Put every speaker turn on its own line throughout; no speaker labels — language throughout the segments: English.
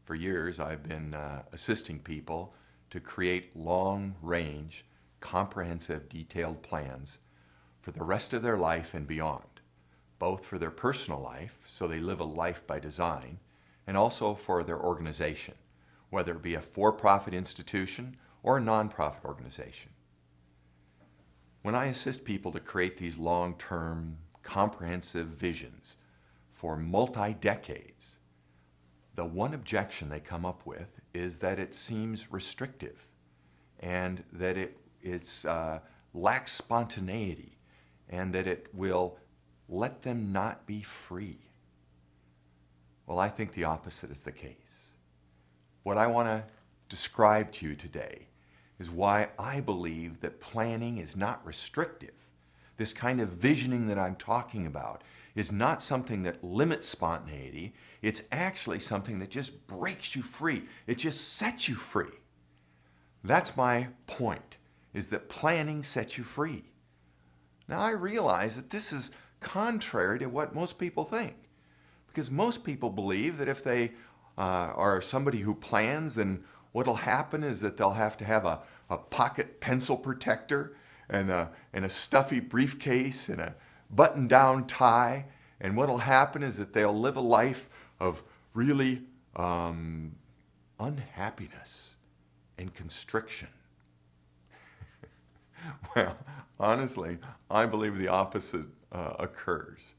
For years, I've been assisting people to create long-range, comprehensive, detailed plans for the rest of their life and beyond, both for their personal life, so they live a life by design, and also for their organization, whether it be a for-profit institution or a nonprofit organization. When I assist people to create these long-term, comprehensive visions for multi-decades, the one objection they come up with is that it seems restrictive and that it lacks spontaneity and that it will let them not be free. Well, I think the opposite is the case. What I want to describe to you today is why I believe that planning is not restrictive. This kind of visioning that I'm talking about is not something that limits spontaneity. It's actually something that just breaks you free. It just sets you free. That's my point, is that planning sets you free. Now, I realize that this is contrary to what most people think, because most people believe that if they are somebody who plans, then what'll happen is that they'll have to have a pocket pencil protector and a stuffy briefcase and a button-down tie, and what'll happen is that they'll live a life of really unhappiness and constriction. Well, honestly, I believe the opposite occurs.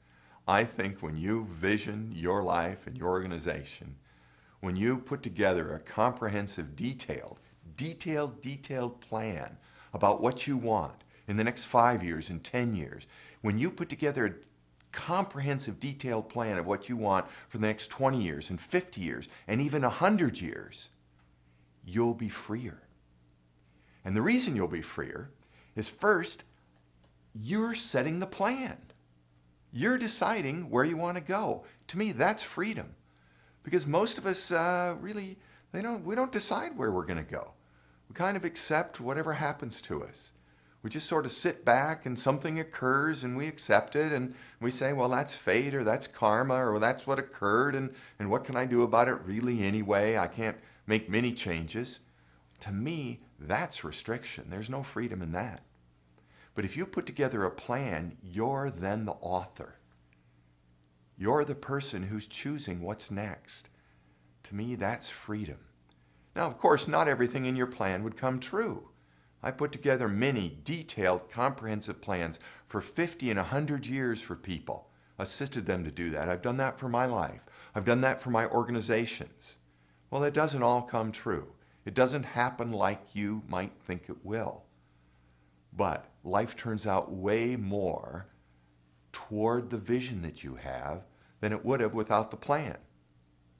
I think when you vision your life and your organization, when you put together a comprehensive, detailed plan about what you want in the next 5 years and 10 years, when you put together a comprehensive, detailed plan of what you want for the next 20 years and 50 years and even 100 years, you'll be freer. And the reason you'll be freer is, first, you're setting the plan. You're deciding where you want to go. To me, that's freedom. Because most of us we don't decide where we're going to go. We kind of accept whatever happens to us. We just sort of sit back and something occurs and we accept it and we say, well, that's fate or that's karma or that's what occurred and what can I do about it really anyway? I can't make many changes. To me, that's restriction. There's no freedom in that. But if you put together a plan, you're then the author. You're the person who's choosing what's next. To me, that's freedom. Now, of course, not everything in your plan would come true. I put together many detailed, comprehensive plans for 50 and 100 years for people, assisted them to do that. I've done that for my life. I've done that for my organizations. Well, it doesn't all come true. It doesn't happen like you might think it will. But life turns out way more toward the vision that you have than it would have without the plan.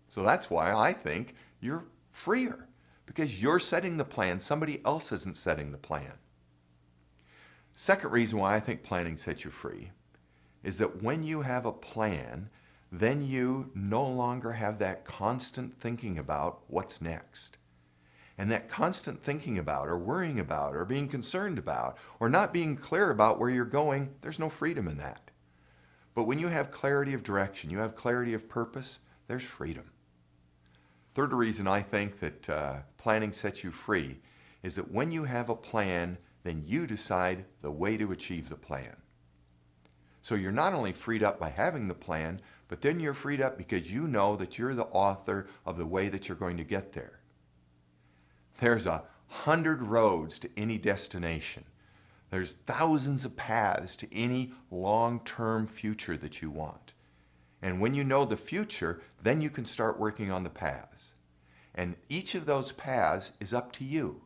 So that's why I think you're freer, because you're setting the plan. Somebody else isn't setting the plan. Second reason why I think planning sets you free is that when you have a plan, then you no longer have that constant thinking about what's next. And that constant thinking about or worrying about or being concerned about or not being clear about where you're going, there's no freedom in that. But when you have clarity of direction, you have clarity of purpose, there's freedom. Third reason I think that planning sets you free is that when you have a plan, then you decide the way to achieve the plan. So you're not only freed up by having the plan, but then you're freed up because you know that you're the author of the way that you're going to get there. There's 100 roads to any destination. There's thousands of paths to any long-term future that you want. And when you know the future, then you can start working on the paths. And each of those paths is up to you.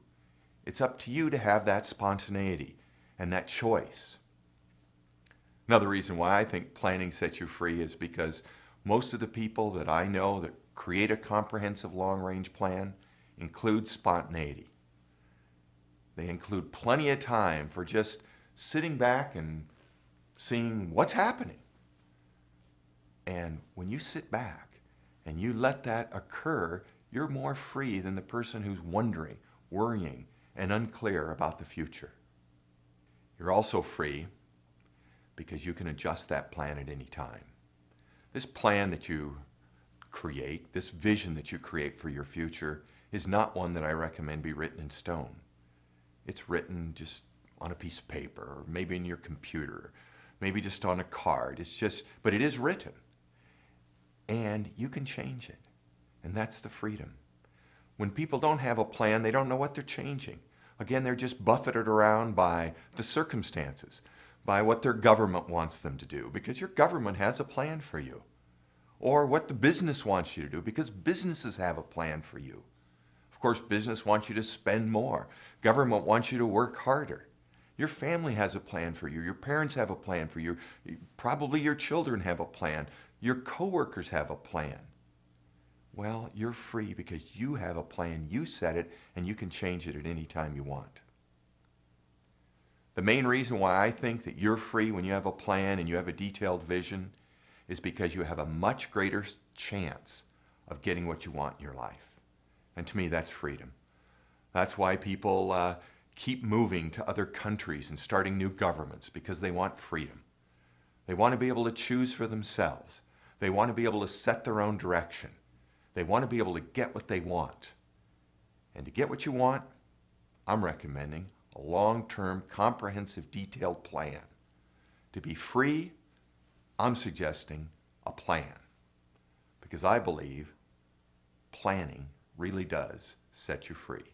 It's up to you to have that spontaneity and that choice. Another reason why I think planning sets you free is because most of the people that I know that create a comprehensive long-range plan include spontaneity. They include plenty of time for just sitting back and seeing what's happening. And when you sit back and you let that occur, you're more free than the person who's wondering, worrying, and unclear about the future. You're also free because you can adjust that plan at any time. This plan that you create, this vision that you create for your future, is not one that I recommend be written in stone. It's written just on a piece of paper, or maybe in your computer, maybe just on a card. But it is written. And you can change it. And that's the freedom. When people don't have a plan, they don't know what they're changing. Again, they're just buffeted around by the circumstances, by what their government wants them to do, because your government has a plan for you. Or what the business wants you to do, because businesses have a plan for you. Of course, business wants you to spend more. Government wants you to work harder. Your family has a plan for you. Your parents have a plan for you. Probably your children have a plan. Your coworkers have a plan. Well, you're free because you have a plan. You set it, and you can change it at any time you want. The main reason why I think that you're free when you have a plan and you have a detailed vision is because you have a much greater chance of getting what you want in your life. And to me, that's freedom. That's why people keep moving to other countries and starting new governments, because they want freedom. They want to be able to choose for themselves. They want to be able to set their own direction. They want to be able to get what they want. And to get what you want, I'm recommending a long-term, comprehensive, detailed plan. To be free, I'm suggesting a plan. Because I believe planning really does set you free.